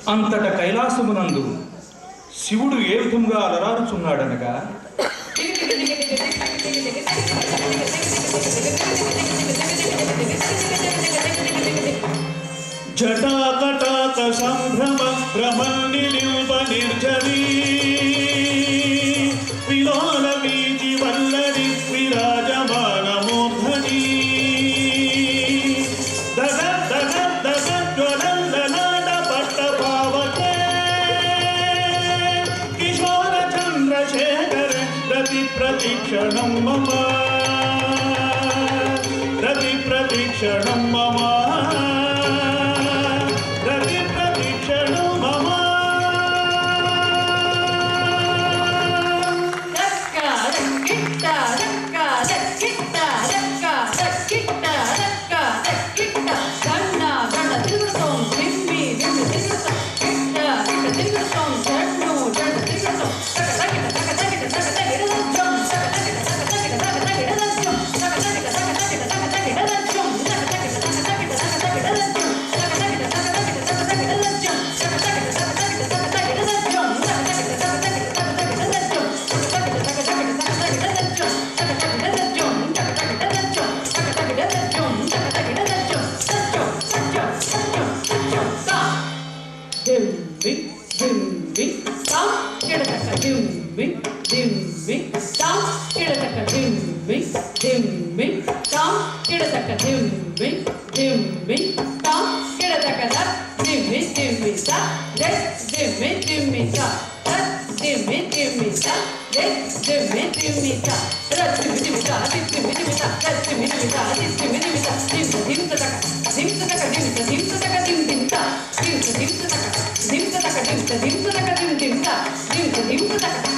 అంతట కైలాసమునందు శివుడు ఏ విధంగా అలరారుచున్నాడనగా, జటాకటాక సంభ్రమ భ్రమనిలింప నిర్జరీ విలోల వీజి వల్లరి విరాజమాన మోహనీ దగ దగ దగ జ్వలల్లనాడ పట్ట పావకే కిశోర చంద్రశేఖర రతి ప్రతిక్షణం మమ రతి ప్రతిక్షణం మమ dim